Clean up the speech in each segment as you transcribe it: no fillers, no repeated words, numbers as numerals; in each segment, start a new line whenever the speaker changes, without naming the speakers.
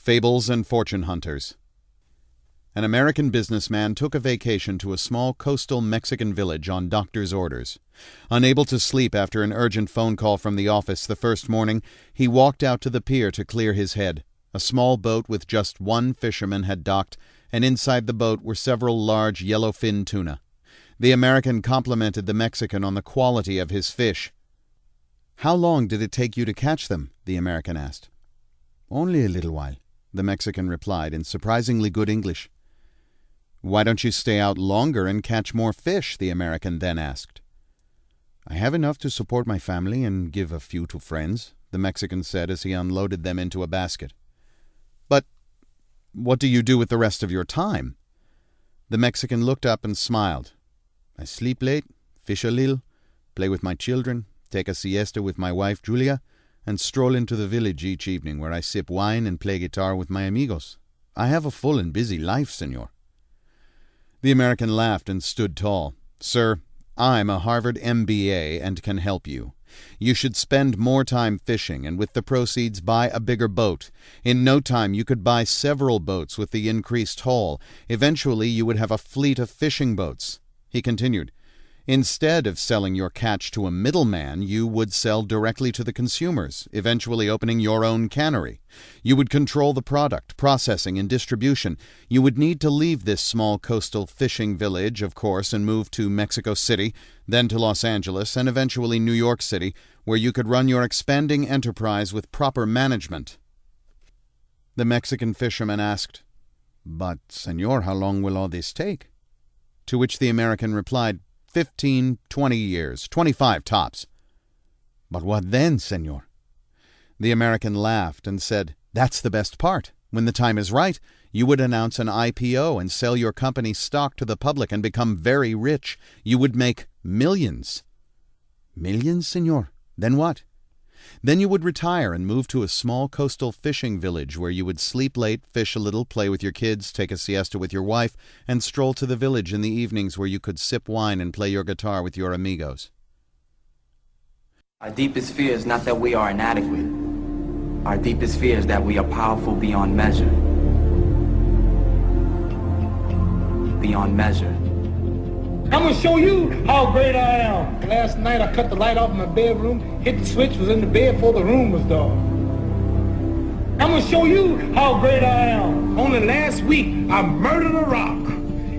Fables and Fortune Hunters. An American businessman took a vacation to a small coastal Mexican village on doctor's orders. Unable to sleep after an urgent phone call from the office the first morning, he walked out to the pier to clear his head. A small boat with just one fisherman had docked, and inside the boat were several large yellowfin tuna. The American complimented the Mexican on the quality of his fish. "How long did it take you to catch them?" the American asked. "Only a little while," the Mexican replied in surprisingly good English. "Why don't you stay out longer and catch more fish?" the American then asked. "I have enough to support my family and give a few to friends," the Mexican said as he unloaded them into a basket. "But what do you do with the rest of your time?" The Mexican looked up and smiled. "I sleep late, fish a little, play with my children, take a siesta with my wife Julia, and stroll into the village each evening where I sip wine and play guitar with my amigos. I have a full and busy life, senor." The American laughed and stood tall. "Sir, I'm a Harvard MBA and can help you. You should spend more time fishing and with the proceeds buy a bigger boat. In no time you could buy several boats with the increased haul. Eventually you would have a fleet of fishing boats." He continued, "Instead of selling your catch to a middleman, you would sell directly to the consumers, eventually opening your own cannery. You would control the product, processing, and distribution. You would need to leave this small coastal fishing village, of course, and move to Mexico City, then to Los Angeles, and eventually New York City, where you could run your expanding enterprise with proper management." The Mexican fisherman asked, "But, senor, how long will all this take?" To which the American replied, 15, 20 years, 25 tops. "But what then, senor?" The American laughed and said, "That's the best part. When the time is right, you would announce an IPO and sell your company's stock to the public and become very rich. You would make millions." "Millions, senor? Then what?" "Then you would retire and move to a small coastal fishing village where you would sleep late, fish a little, play with your kids, take a siesta with your wife, and stroll to the village in the evenings where you could sip wine and play your guitar with your amigos."
Our deepest fear is not that we are inadequate. Our deepest fear is that we are powerful beyond measure. Beyond measure.
I'm gonna show you how great I am. Last night I cut the light off in my bedroom, hit the switch, was in the bed before the room was dark. I'm gonna show you how great I am. Only last week I murdered a rock,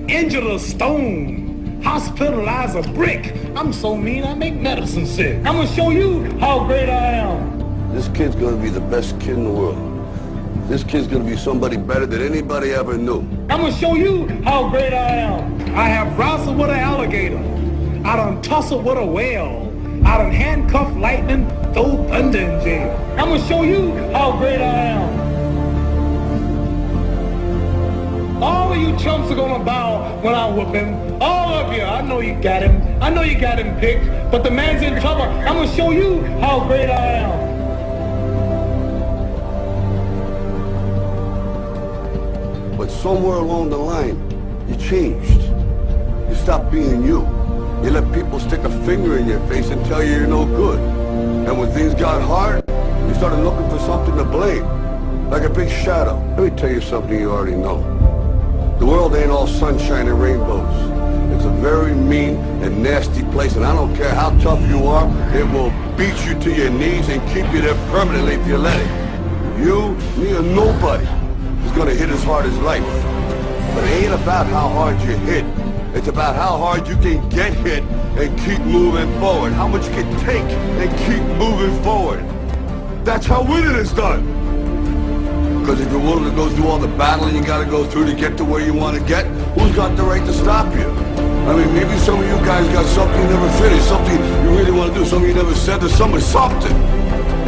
injured a stone, hospitalized a brick. I'm so mean I make medicine sick. I'm gonna show you how great I am.
This kid's gonna be the best kid in the world. This kid's gonna be somebody better than anybody ever knew.
I'm gonna show you how great I am. I have wrestled with an alligator. I done tussled with a whale. I done handcuffed lightning, throw thunder in jail. I'm gonna show you how great I am. All of you chumps are gonna bow when I whoop him. All of you. I know you got him. I know you got him picked, but the man's in trouble. I'm gonna show you how great I am.
But somewhere along the line, you changed. You stopped being you. You let people stick a finger in your face and tell you you're no good. And when things got hard, you started looking for something to blame, like a big shadow. Let me tell you something you already know. The world ain't all sunshine and rainbows. It's a very mean and nasty place, and I don't care how tough you are, it will beat you to your knees and keep you there permanently if you let it. You, me, or nobody is gonna hit as hard as life. But it ain't about how hard you hit. It's about how hard you can get hit and keep moving forward. How much you can take and keep moving forward. That's how winning is done. Because if you're willing to go through all the battling you gotta go through to get to where you want to get, who's got the right to stop you? I mean, maybe some of you guys got something you never finished, something you really want to do, something you never said to somebody, something.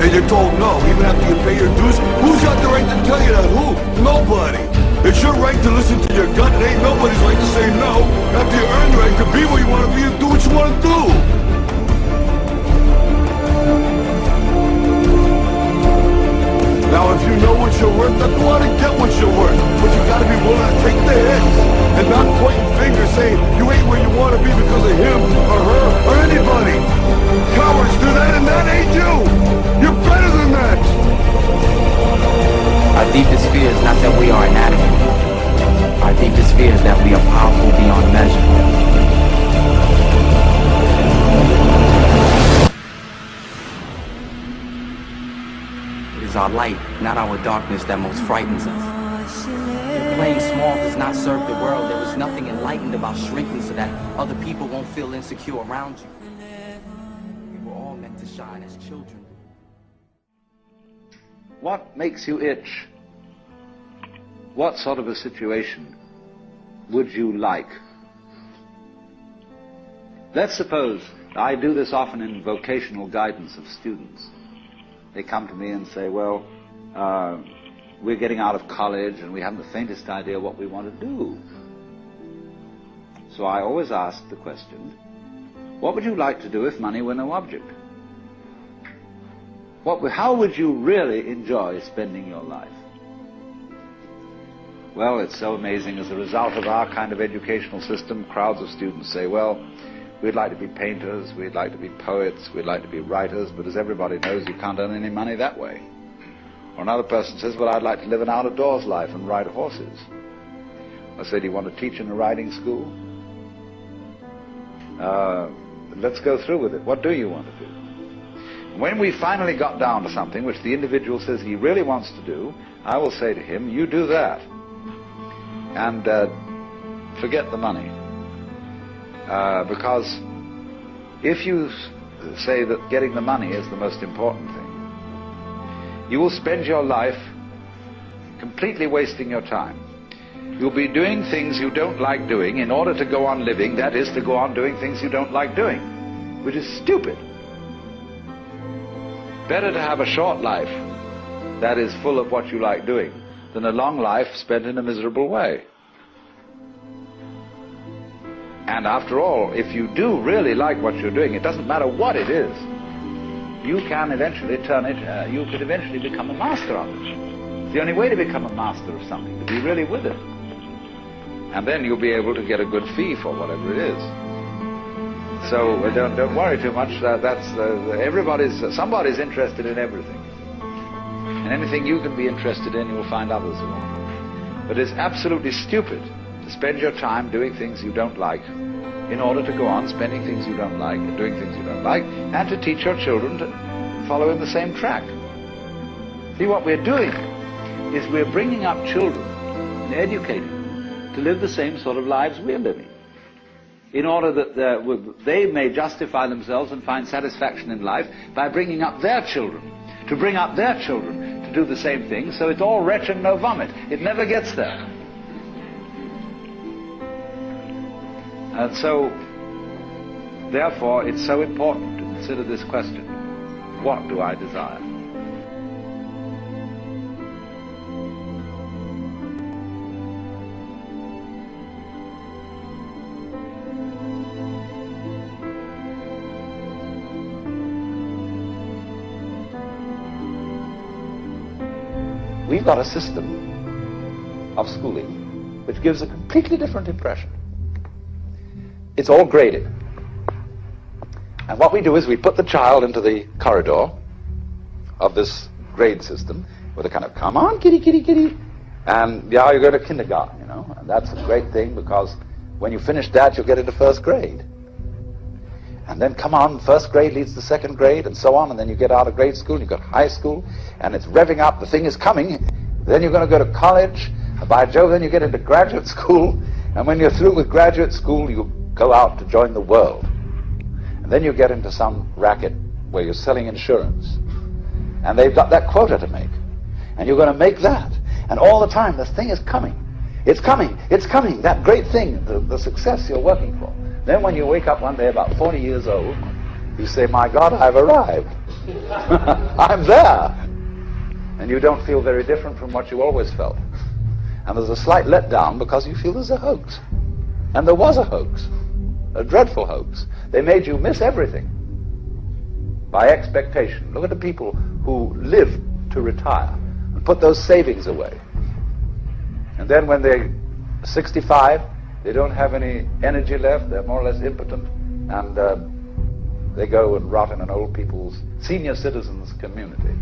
And you're told no, even after you pay your dues. Who's got the right to tell you that? Who? Nobody. It's your right to listen to your gut. It ain't nobody's right to say no. After you earn the right to be where you want to be and do what you want to do. Now, if you know what you're worth, then go out and get what you're worth. But you gotta be willing to take the hits and not pointing fingers saying you ain't where you want to be because of him or her or anybody. Cowards do that, and that ain't you. You're better than that.
Our deepest fear is fears that we are powerful beyond measure. It is our light, not our darkness, that most frightens us. Playing small does not serve the world. There is nothing enlightened about shrinking so that other people won't feel insecure around you. We were all meant to shine as children.
What makes you itch? What sort of a situation would you like? Let's suppose, I do this often in vocational guidance of students. They come to me and say, well, we're getting out of college and we haven't the faintest idea what we want to do. So I always ask the question, what would you like to do if money were no object? How would you really enjoy spending your life? Well, it's so amazing. As a result of our kind of educational system, crowds of students say, well, we'd like to be painters, we'd like to be poets, we'd like to be writers, but as everybody knows, you can't earn any money that way. Or another person says, well, I'd like to live an out-of-doors life and ride horses. I say, do you want to teach in a riding school? Let's go through with it. What do you want to do? When we finally got down to something which the individual says he really wants to do, I will say to him, you do that. And forget the money. Because if you say that getting the money is the most important thing, you will spend your life completely wasting your time. You'll be doing things you don't like doing in order to go on living, that is, to go on doing things you don't like doing, which is stupid. Better to have a short life that is full of what you like doing than a long life spent in a miserable way. And after all, if you do really like what you're doing, it doesn't matter what it is, you can eventually turn it, you could eventually become a master of it. It's the only way to become a master of something, to be really with it. And then you'll be able to get a good fee for whatever it is. So don't worry too much. Somebody's interested in everything. And anything you can be interested in, you'll find others who are. But it's absolutely stupid to spend your time doing things you don't like in order to go on spending things you don't like and doing things you don't like, and to teach your children to follow in the same track. See, what we're doing is we're bringing up children and educating them to live the same sort of lives we're living, in order that they may justify themselves and find satisfaction in life by bringing up their children, to bring up their children to do the same thing, so it's all wretch and no vomit. It never gets there. And so, therefore, it's so important to consider this question: what do I desire? We've got a system of schooling which gives a completely different impression. It's all graded. And what we do is we put the child into the corridor of this grade system with a kind of, come on, kitty, kitty, kitty. And yeah, you go to kindergarten, you know. And that's a great thing, because when you finish that, you'll get into first grade. And then, come on, first grade leads to second grade, and so on, and then you get out of grade school, and you've got high school, and it's revving up, the thing is coming. Then you're going to go to college, and by Jove, then you get into graduate school, and when you're through with graduate school, you go out to join the world. And then you get into some racket where you're selling insurance, and they've got that quota to make, and you're going to make that, and all the time, this thing is coming. It's coming, it's coming, that great thing, the success you're working for. Then when you wake up one day about 40 years old, you say, my God, I've arrived. I'm there. And you don't feel very different from what you always felt. And there's a slight letdown because you feel there's a hoax. And there was a hoax, a dreadful hoax. They made you miss everything by expectation. Look at the people who live to retire and put those savings away. And then when they're 65, they don't have any energy left, they're more or less impotent, and they go and rot in an old people's, senior citizens' community.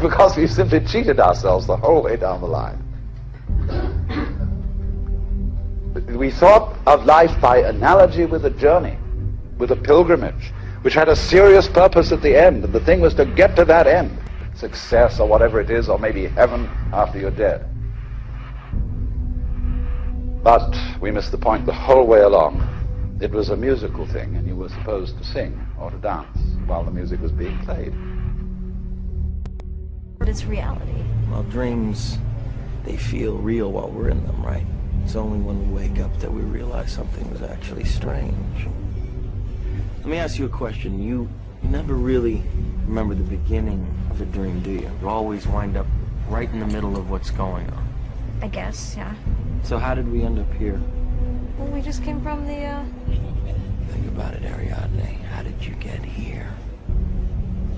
because we simply cheated ourselves the whole way down the line. We thought of life by analogy with a journey, with a pilgrimage, which had a serious purpose at the end, and the thing was to get to that end, success or whatever it is, or maybe heaven after you're dead. But we missed the point the whole way along. It was a musical thing, and you were supposed to sing or to dance while the music was being played.
What is reality?
Well, dreams, they feel real while we're in them, right? It's only when we wake up that we realize something was actually strange. Let me ask you a question. You never really remember the beginning of a dream, do you? You always wind up right in the middle of what's going on.
I guess, yeah.
So how did we end up here?
Well, we just came from the,
Think about it, Ariadne. How did you get here?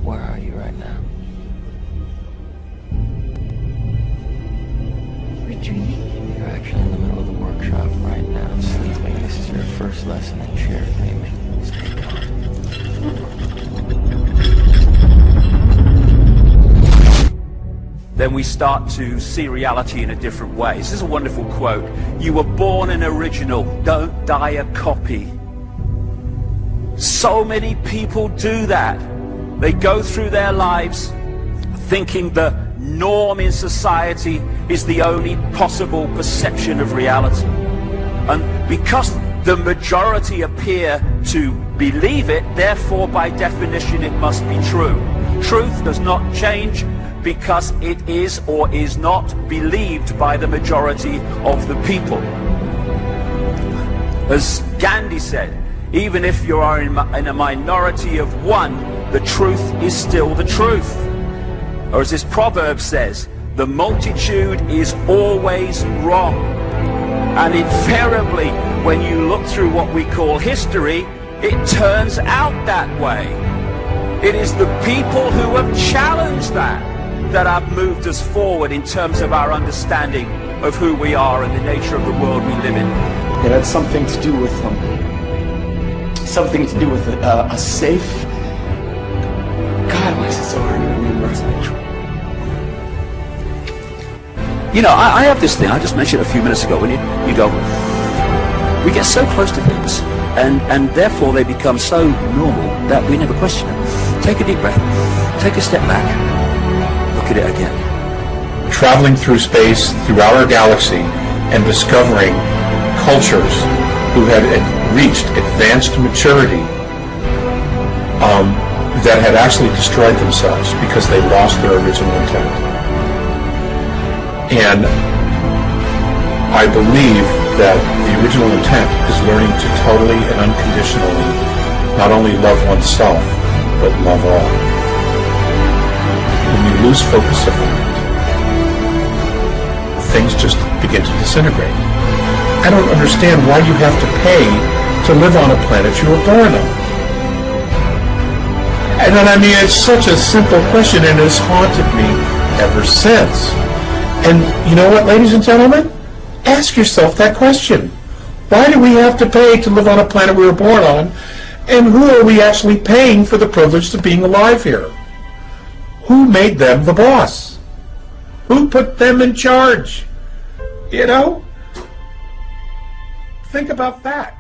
Where are you right now?
we're dreaming.
You're actually in the middle of the workshop right now, sleeping. This is your first lesson in chair dreaming. Stay calm.
Then we start to see reality in a different way. This is a wonderful quote. You were born an original, don't die a copy. So many people do that. They go through their lives thinking the norm in society is the only possible perception of reality. And because the majority appear to believe it, therefore by definition it must be true. Truth does not change because it is or is not believed by the majority of the people. As Gandhi said, even if you are in a minority of one, the truth is still the truth. Or as this proverb says, the multitude is always wrong. And invariably, when you look through what we call history, it turns out that way. It is the people who have challenged that have moved us forward in terms of our understanding of who we are and the nature of the world we live in.
It had something to do with a safe. God, why is it so hard to remember?
You know, I have this thing, I just mentioned a few minutes ago, when you go, we get so close to things, and therefore they become so normal that we never question them. Take a deep breath, take a step back, look at it again.
Traveling through space, throughout our galaxy, and discovering cultures who had reached advanced maturity that had actually destroyed themselves because they lost their original intent. And I believe that the original intent is learning to totally and unconditionally not only love oneself, but love all. When you lose focus of that, things just begin to disintegrate. I don't understand why you have to pay to live on a planet you were born on. And then, I mean, it's such a simple question, and it's haunted me ever since. And you know what, ladies and gentlemen? Ask yourself that question. Why do we have to pay to live on a planet we were born on? And who are we actually paying for the privilege of being alive here? Who made them the boss? Who put them in charge? You know? Think about that.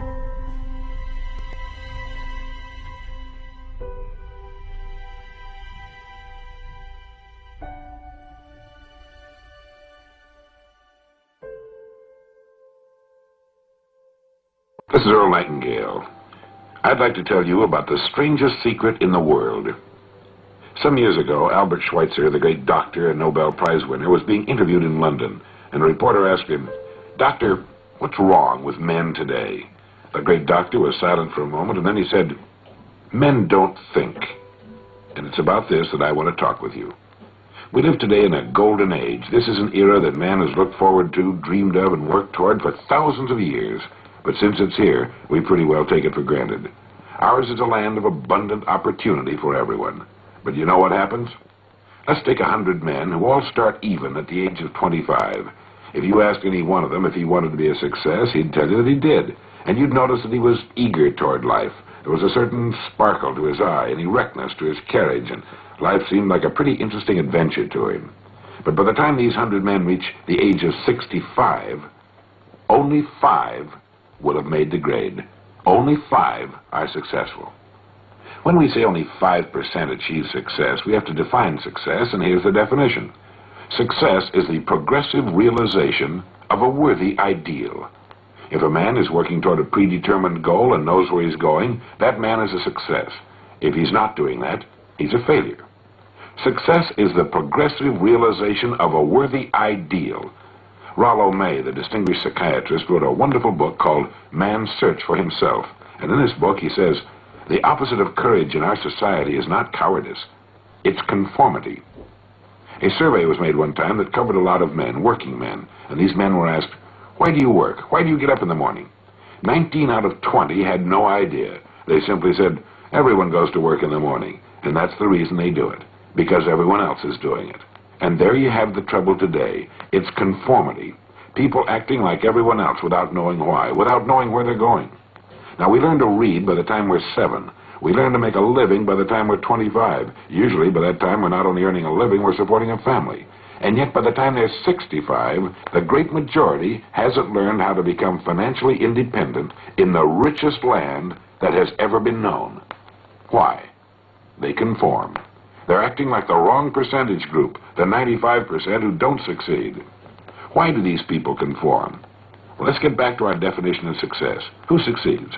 This is Earl Nightingale. I'd like to tell you about the strangest secret in the world. Some years ago, Albert Schweitzer, the great doctor and Nobel Prize winner, was being interviewed in London, and a reporter asked him, "Doctor, what's wrong with men today?" The great doctor was silent for a moment, and then he said, "Men don't think." And it's about this that I want to talk with you. We live today in a golden age. This is an era that man has looked forward to, dreamed of, and worked toward for thousands of years. But since it's here, we pretty well take it for granted. Ours is a land of abundant opportunity for everyone. But you know what happens? Let's take 100 men who all start even at the age of 25. If you asked any one of them if he wanted to be a success, he'd tell you that he did. And you'd notice that he was eager toward life, There was a certain sparkle to his eye, an erectness to his carriage, and life seemed like a pretty interesting adventure to him. But by the time these 100 men reach the age of 65, only 5 will have made the grade. Only 5 are successful. When we say only 5% achieve success, we have to define success, and here's the definition. Success is the progressive realization of a worthy ideal. If a man is working toward a predetermined goal and knows where he's going, that man is a success. If he's not doing that, he's a failure. Success is the progressive realization of a worthy ideal. Rollo May, the distinguished psychiatrist, wrote a wonderful book called Man's Search for Himself. And in this book he says, the opposite of courage in our society is not cowardice, it's conformity. A survey was made one time that covered a lot of men, working men, and these men were asked, why do you work? Why do you get up in the morning? 19 out of 20 had no idea. They simply said, everyone goes to work in the morning, and that's the reason they do it, because everyone else is doing it. And there you have the trouble today. It's conformity. People acting like everyone else without knowing why, without knowing where they're going. Now, we learn to read by the time we're 7. We learn to make a living by the time we're 25. Usually, by that time, we're not only earning a living, we're supporting a family. And yet, by the time they're 65, the great majority hasn't learned how to become financially independent in the richest land that has ever been known. Why? They conform. They're acting like the wrong percentage group, the 95% who don't succeed. Why do these people conform? Well, let's get back to our definition of success. Who succeeds?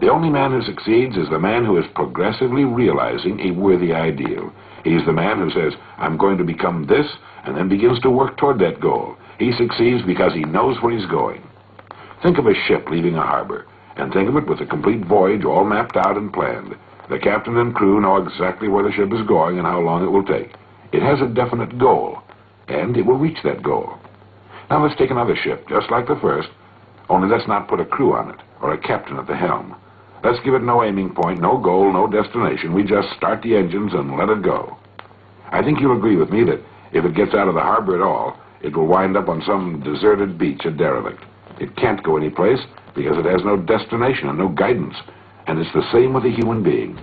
The only man who succeeds is the man who is progressively realizing a worthy ideal. He's the man who says, I'm going to become this, and then begins to work toward that goal. He succeeds because he knows where he's going. Think of a ship leaving a harbor, and think of it with a complete voyage all mapped out and planned. The captain and crew know exactly where the ship is going and how long it will take. It has a definite goal, and it will reach that goal. Now let's take another ship, just like the first, only let's not put a crew on it, or a captain at the helm. Let's give it no aiming point, no goal, no destination. We just start the engines and let it go. I think you'll agree with me that if it gets out of the harbor at all, it will wind up on some deserted beach, a derelict. It can't go anyplace because it has no destination and no guidance. And it's the same with a human being.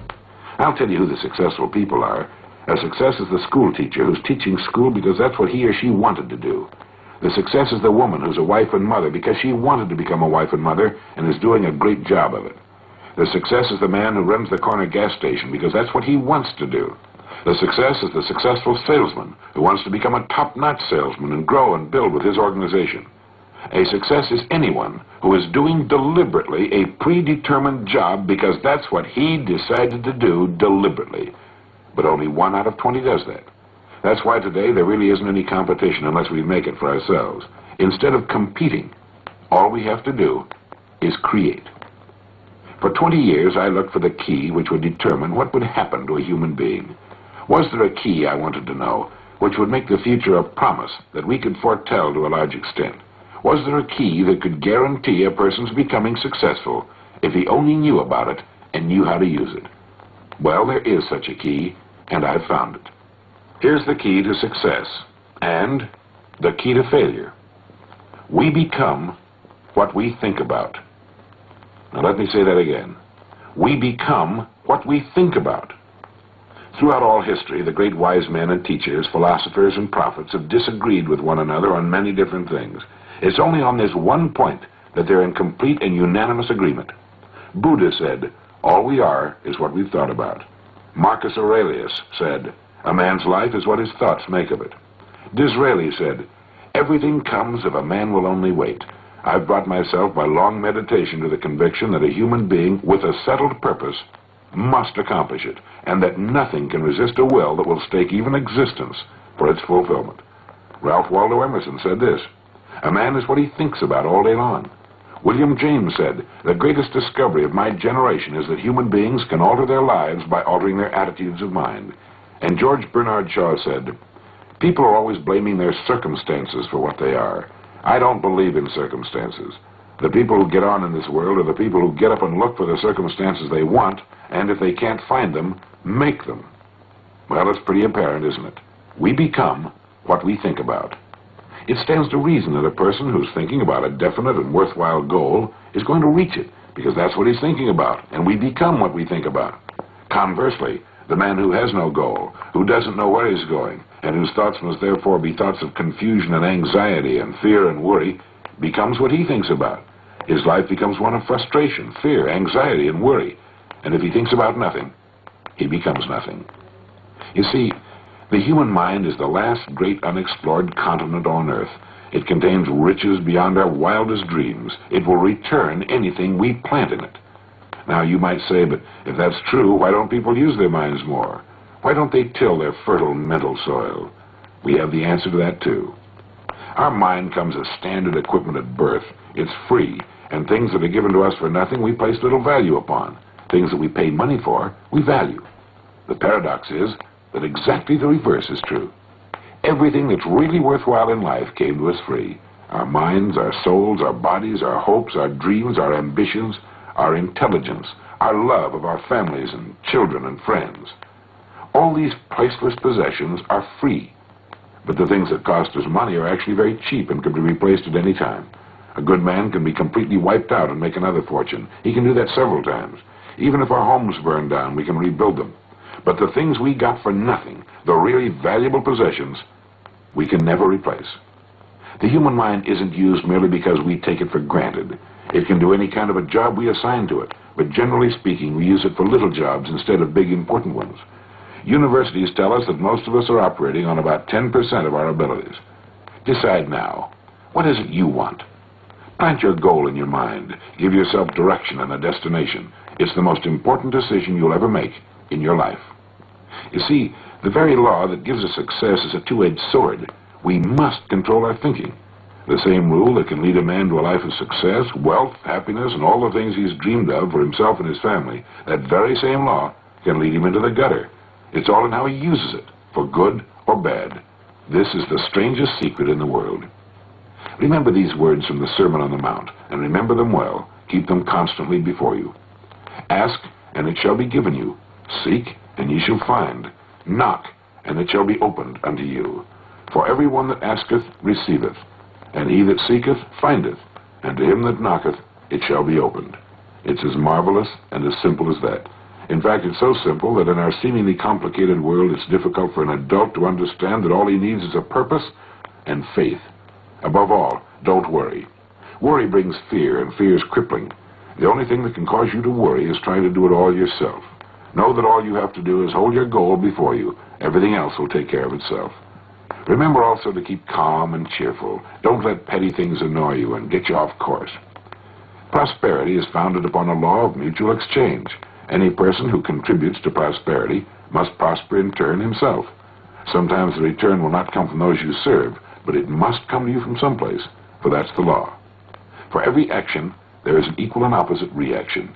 I'll tell you who the successful people are. A success is the school teacher who's teaching school because that's what he or she wanted to do. The success is the woman who's a wife and mother because she wanted to become a wife and mother and is doing a great job of it. The success is the man who runs the corner gas station because that's what he wants to do. The success is the successful salesman who wants to become a top-notch salesman and grow and build with his organization. A success is anyone who is doing deliberately a predetermined job because that's what he decided to do deliberately. But only 1 out of 20 does that. That's why today there really isn't any competition unless we make it for ourselves. Instead of competing, all we have to do is create. For 20 years, I looked for the key which would determine what would happen to a human being. Was there a key, I wanted to know, which would make the future a promise that we could foretell to a large extent? Was there a key that could guarantee a person's becoming successful if he only knew about it and knew how to use it? Well, there is such a key, and I've found it. Here's the key to success, and the key to failure. We become what we think about. Now let me say that again. We become what we think about. Throughout all history, the great wise men and teachers, philosophers and prophets have disagreed with one another on many different things. It's only on this one point that they're in complete and unanimous agreement. Buddha said, all we are is what we've thought about. Marcus Aurelius said, a man's life is what his thoughts make of it. Disraeli said, everything comes if a man will only wait. I've brought myself by long meditation to the conviction that a human being with a settled purpose must accomplish it, and that nothing can resist a will that will stake even existence for its fulfillment. Ralph Waldo Emerson said this, a man is what he thinks about all day long. William James said, the greatest discovery of my generation is that human beings can alter their lives by altering their attitudes of mind. And George Bernard Shaw said, people are always blaming their circumstances for what they are. I don't believe in circumstances. The people who get on in this world are the people who get up and look for the circumstances they want, and if they can't find them, make them. Well, it's pretty apparent, isn't it? We become what we think about. It stands to reason that a person who's thinking about a definite and worthwhile goal is going to reach it, because that's what he's thinking about, and we become what we think about. Conversely, the man who has no goal, who doesn't know where he's going, and whose thoughts must therefore be thoughts of confusion and anxiety and fear and worry, becomes what he thinks about. His life becomes one of frustration, fear, anxiety, and worry. And if he thinks about nothing, he becomes nothing. You see, the human mind is the last great unexplored continent on Earth. It contains riches beyond our wildest dreams. It will return anything we plant in it. Now, you might say, but if that's true, why don't people use their minds more? Why don't they till their fertile mental soil? We have the answer to that, too. Our mind comes as standard equipment at birth. It's free, and things that are given to us for nothing we place little value upon. Things that we pay money for, we value. The paradox is that exactly the reverse is true. Everything that's really worthwhile in life came to us free. Our minds, our souls, our bodies, our hopes, our dreams, our ambitions, our intelligence, our love of our families and children and friends. All these priceless possessions are free. But the things that cost us money are actually very cheap and can be replaced at any time. A good man can be completely wiped out and make another fortune. He can do that several times. Even if our homes burn down, we can rebuild them. But the things we got for nothing, the really valuable possessions, we can never replace. The human mind isn't used merely because we take it for granted. It can do any kind of a job we assign to it, but generally speaking, we use it for little jobs instead of big important ones. Universities tell us that most of us are operating on about 10% of our abilities. Decide now, what is it you want? Plant your goal in your mind. Give yourself direction and a destination. It's the most important decision you'll ever make in your life. You see, the very law that gives us success is a two-edged sword. We must control our thinking. The same rule that can lead a man to a life of success, wealth, happiness, and all the things he's dreamed of for himself and his family, that very same law can lead him into the gutter. It's all in how he uses it, for good or bad. This is the strangest secret in the world. Remember these words from the Sermon on the Mount, and remember them well. Keep them constantly before you. Ask, and it shall be given you. Seek, and ye shall find. Knock, and it shall be opened unto you. For every one that asketh receiveth, and he that seeketh findeth, and to him that knocketh it shall be opened. It's as marvelous and as simple as that. In fact, it's so simple that in our seemingly complicated world, it's difficult for an adult to understand that all he needs is a purpose and faith. Above all, don't worry. Worry brings fear, and fear is crippling. The only thing that can cause you to worry is trying to do it all yourself. Know that all you have to do is hold your goal before you. Everything else will take care of itself. Remember also to keep calm and cheerful. Don't let petty things annoy you and get you off course. Prosperity is founded upon a law of mutual exchange. Any person who contributes to prosperity must prosper in turn himself. Sometimes the return will not come from those you serve, but it must come to you from someplace, for that's the law. For every action, there is an equal and opposite reaction.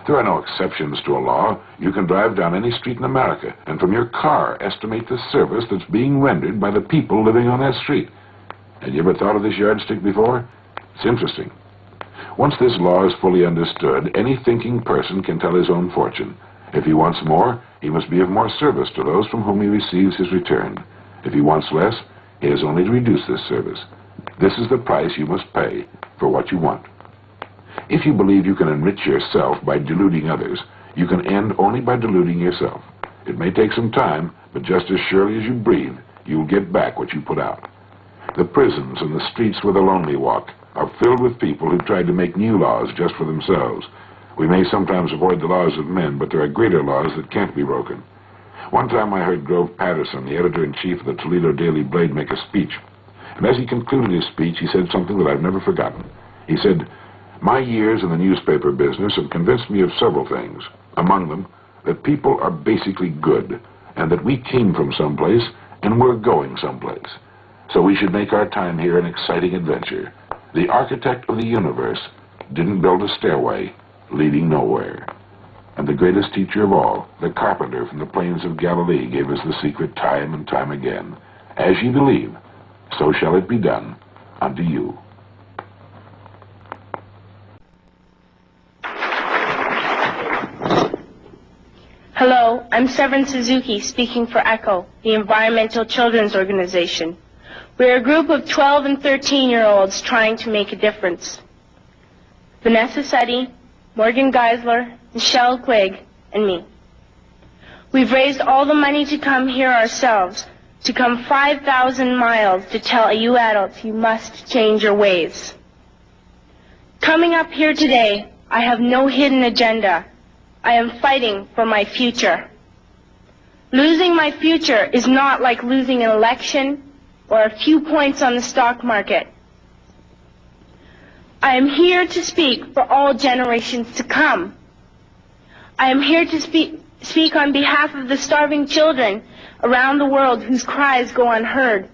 There are no exceptions to a law. You can drive down any street in America, and from your car estimate the service that's being rendered by the people living on that street. Had you ever thought of this yardstick before? It's interesting. Once this law is fully understood, any thinking person can tell his own fortune. If he wants more, he must be of more service to those from whom he receives his return. If he wants less, he has only to reduce this service. This is the price you must pay for what you want. If you believe you can enrich yourself by deluding others, you can end only by deluding yourself. It may take some time, but just as surely as you breathe, you'll get back what you put out. The prisons and the streets where the lonely walk are filled with people who tried to make new laws just for themselves. We may sometimes avoid the laws of men, but there are greater laws that can't be broken. One time I heard Grove Patterson, the editor-in-chief of the Toledo Daily Blade, make a speech. And as he concluded his speech, he said something that I've never forgotten. He said, "My years in the newspaper business have convinced me of several things. Among them, that people are basically good, and that we came from someplace and we're going someplace. So we should make our time here an exciting adventure. The architect of the universe didn't build a stairway leading nowhere." And the greatest teacher of all, the carpenter from the plains of Galilee, gave us the secret time and time again. As ye believe, so shall it be done unto you.
Hello, I'm Severin Suzuki, speaking for ECHO, the Environmental Children's Organization. We're a group of 12 and 13-year-olds trying to make a difference. Vanessa Seti, Morgan Geisler, Michelle Quigg, and me. We've raised all the money to come here ourselves, to come 5,000 miles to tell you adults you must change your ways. Coming up here today, I have no hidden agenda. I am fighting for my future. Losing my future is not like losing an election or a few points on the stock market. I am here to speak for all generations to come. I am here to speak on behalf of the starving children around the world whose cries go unheard.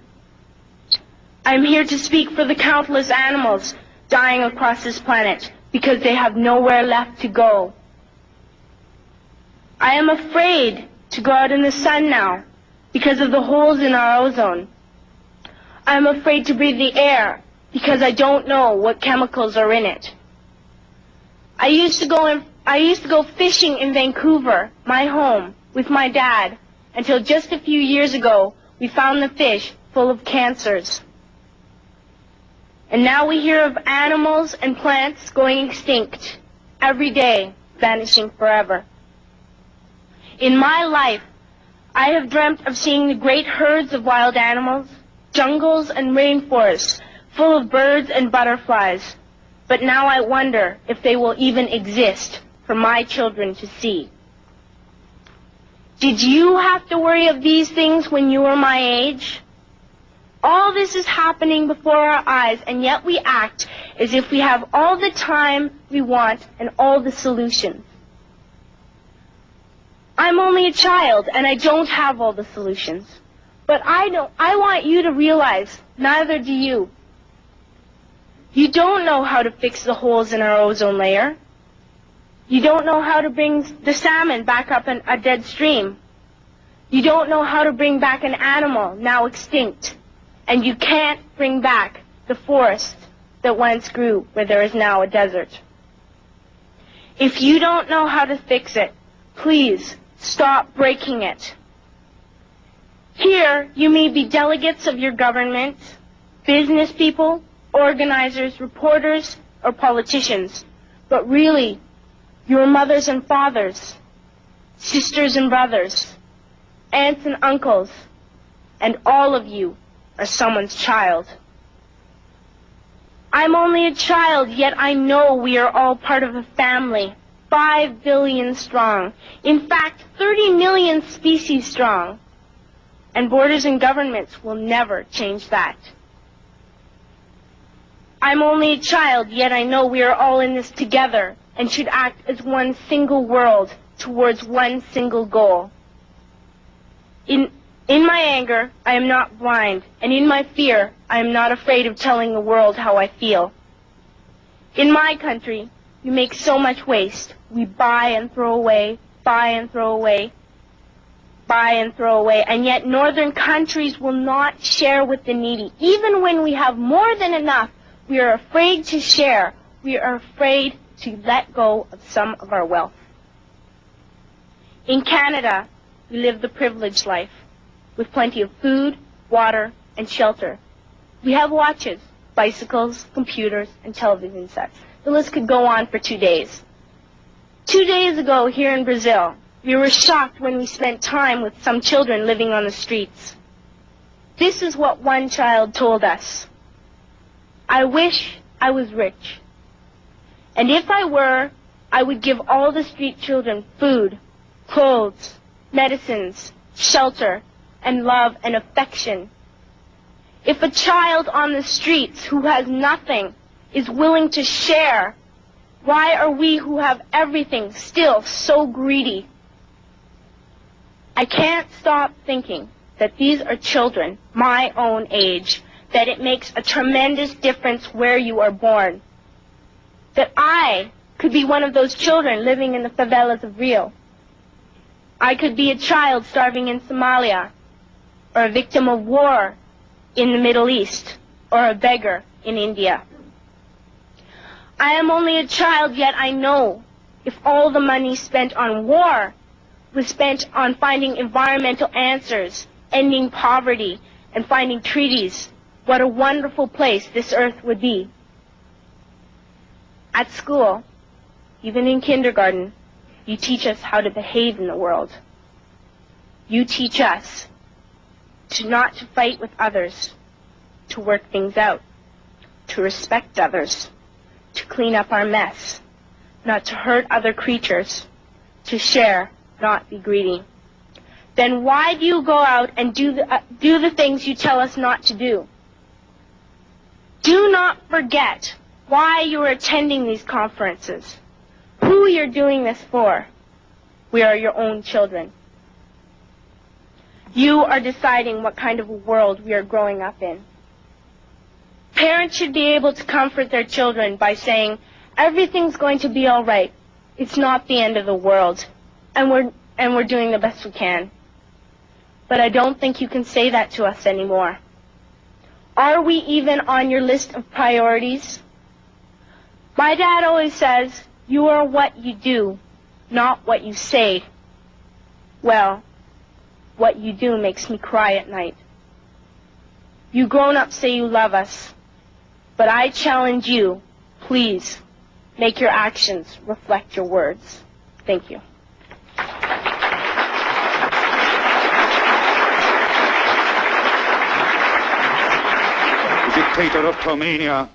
I am here to speak for the countless animals dying across this planet because they have nowhere left to go. I am afraid to go out in the sun now because of the holes in our ozone. I am afraid to breathe the air because I don't know what chemicals are in it. I used to go fishing in Vancouver, my home, with my dad, until just a few years ago we found the fish full of cancers. And now we hear of animals and plants going extinct, every day vanishing forever. In my life, I have dreamt of seeing the great herds of wild animals, jungles and rainforests full of birds and butterflies. But now I wonder if they will even exist for my children to see. Did you have to worry of these things when you were my age? All this is happening before our eyes, and yet we act as if we have all the time we want and all the solutions. I'm only a child, and I don't have all the solutions. But I want you to realize, neither do you. You don't know how to fix the holes in our ozone layer. You don't know how to bring the salmon back up in a dead stream. You don't know how to bring back an animal now extinct. And you can't bring back the forest that once grew where there is now a desert. If you don't know how to fix it, please stop breaking it. Here, you may be delegates of your government, business people, organizers, reporters, or politicians, but really, your mothers and fathers, sisters and brothers, aunts and uncles, and all of you are someone's child. I'm only a child, yet I know we are all part of a family, 5 billion strong. In fact, 30 million species strong. And borders and governments will never change that. I'm only a child, yet I know we are all in this together and should act as one single world towards one single goal. In my anger, I am not blind, and in my fear, I am not afraid of telling the world how I feel. In my country, we make so much waste. We buy and throw away, buy and throw away, buy and throw away, and yet northern countries will not share with the needy. Even when we have more than enough, we are afraid to share. We are afraid to let go of some of our wealth. In Canada, we live the privileged life, with plenty of food, water, and shelter. We have watches, bicycles, computers, and television sets. The list could go on for 2 days. 2 days ago, here in Brazil, we were shocked when we spent time with some children living on the streets. This is what one child told us. I wish I was rich. And if I were, I would give all the street children food, clothes, medicines, shelter, and love and affection. If a child on the streets who has nothing is willing to share, why are we who have everything still so greedy? I can't stop thinking that these are children my own age, that it makes a tremendous difference where you are born. That I could be one of those children living in the favelas of Rio. I could be a child starving in Somalia, or a victim of war in the Middle East, or a beggar in India. I am only a child, yet I know if all the money spent on war was spent on finding environmental answers, ending poverty, and finding treaties, what a wonderful place this earth would be. At school, Even in kindergarten, you teach us how to behave in the world. You teach us not to fight with others, to work things out, to respect others, to clean up our mess, not to hurt other creatures, to share, not be greedy. Then why do you go out and do the things you tell us not to do? Do not forget why you are attending these conferences, who you're doing this for. We are your own children. You are deciding what kind of a world we are growing up in. Parents should be able to comfort their children by saying, everything's going to be all right. It's not the end of the world, and we're doing the best we can. But I don't think you can say that to us anymore. Are we even on your list of priorities? My dad always says, you are what you do, not what you say. Well, what you do makes me cry at night. You grown-ups say you love us, but I challenge you, please, make your actions reflect your words. Thank you.
The dictator of Tomania,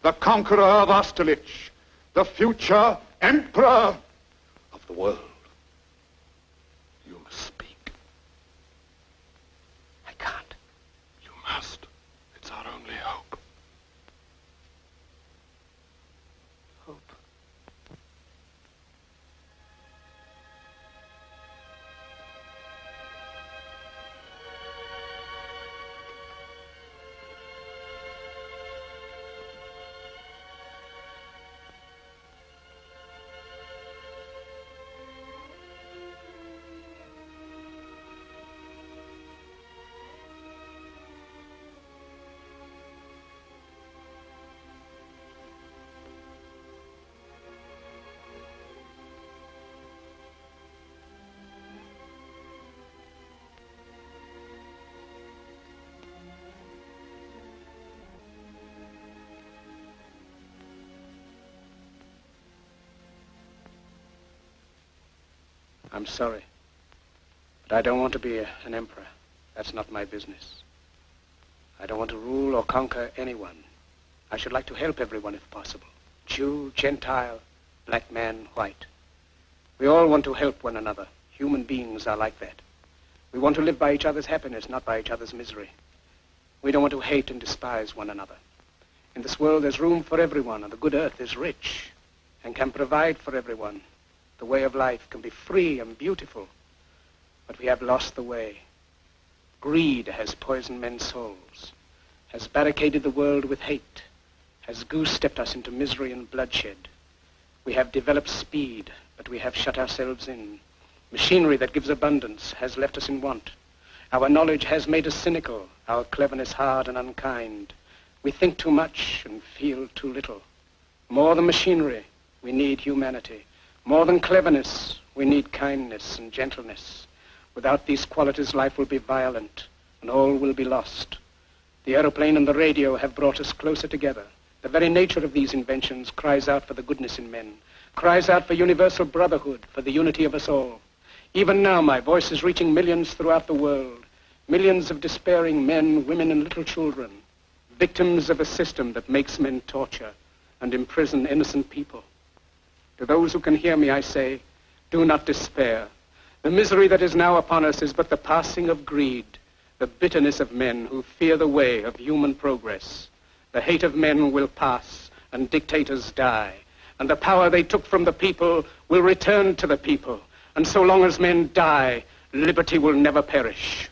the conqueror of Austerlitz, the future emperor of the world. You must speak. I can't. You must. It's our only hope. Hope. I'm sorry, but I don't want to be an emperor. That's not my business. I don't want to rule or conquer anyone. I should like to help everyone if possible. Jew, Gentile, black man, white. We all want to help one another. Human beings are like that. We want to live by each other's happiness, not by each other's misery. We don't want to hate and despise one another. In this world there's room for everyone, and the good earth is rich and can provide for everyone. The way of life can be free and beautiful, but we have lost the way. Greed has poisoned men's souls, has barricaded the world with hate, has goose-stepped us into misery and bloodshed. We have developed speed, but we have shut ourselves in. Machinery that gives abundance has left us in want. Our knowledge has made us cynical, our cleverness hard and unkind. We think too much and feel too little. More than machinery, we need humanity. More than cleverness, we need kindness and gentleness. Without these qualities, life will be violent, and all will be lost. The aeroplane and the radio have brought us closer together. The very nature of these inventions cries out for the goodness in men, cries out for universal brotherhood, for the unity of us all. Even now, my voice is reaching millions throughout the world, millions of despairing men, women, and little children, victims of a system that makes men torture and imprison innocent people. To those who can hear me, I say, do not despair. The misery that is now upon us is but the passing of greed, the bitterness of men who fear the way of human progress. The hate of men will pass, and dictators die, and the power they took from the people will return to the people. And so long as men die, liberty will never perish.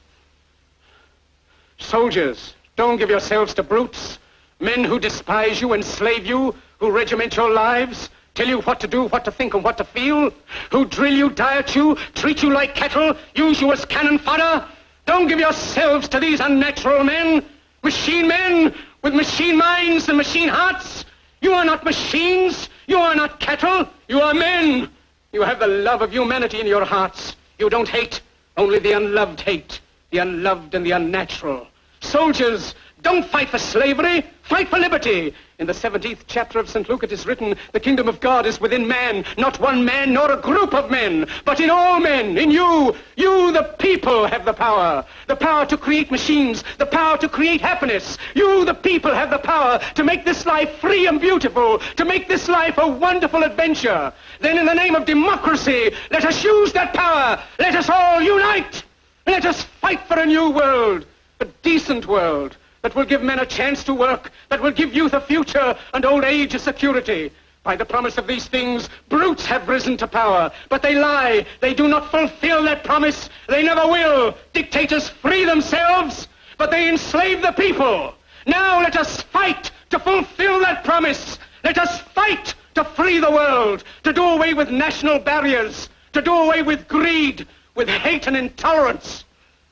Soldiers, don't give yourselves to brutes, men who despise you, enslave you, who regiment your lives, tell you what to do, what to think, and what to feel, who drill you, diet you, treat you like cattle, use you as cannon fodder. Don't give yourselves to these unnatural men with machine minds and machine hearts. You are not machines. You are not cattle. You are men. You have the love of humanity in your hearts. You don't hate, only the unloved hate, the unloved and the unnatural. Soldiers, don't fight for slavery, Fight for liberty. In the 17th chapter of St. Luke it is written, the kingdom of God is within man, not one man nor a group of men, but in all men, in you. You, the people, have the power to create machines, the power to create happiness. You, the people, have the power to make this life free and beautiful, to make this life a wonderful adventure. Then in the name of democracy, let us use that power. Let us all unite. Let us fight for a new world, a decent world, that will give men a chance to work, that will give youth a future and old age a security. By the promise of these things, brutes have risen to power, but they lie. They do not fulfill that promise. They never will. Dictators free themselves, but they enslave the people. Now let us fight to fulfill that promise. Let us fight to free the world, to do away with national barriers, to do away with greed, with hate and intolerance.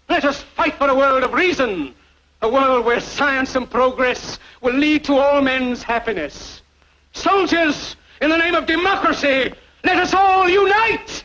Let us fight for a world of reason, a world where science and progress will lead to all men's happiness. Soldiers, in the name of democracy, let us all unite!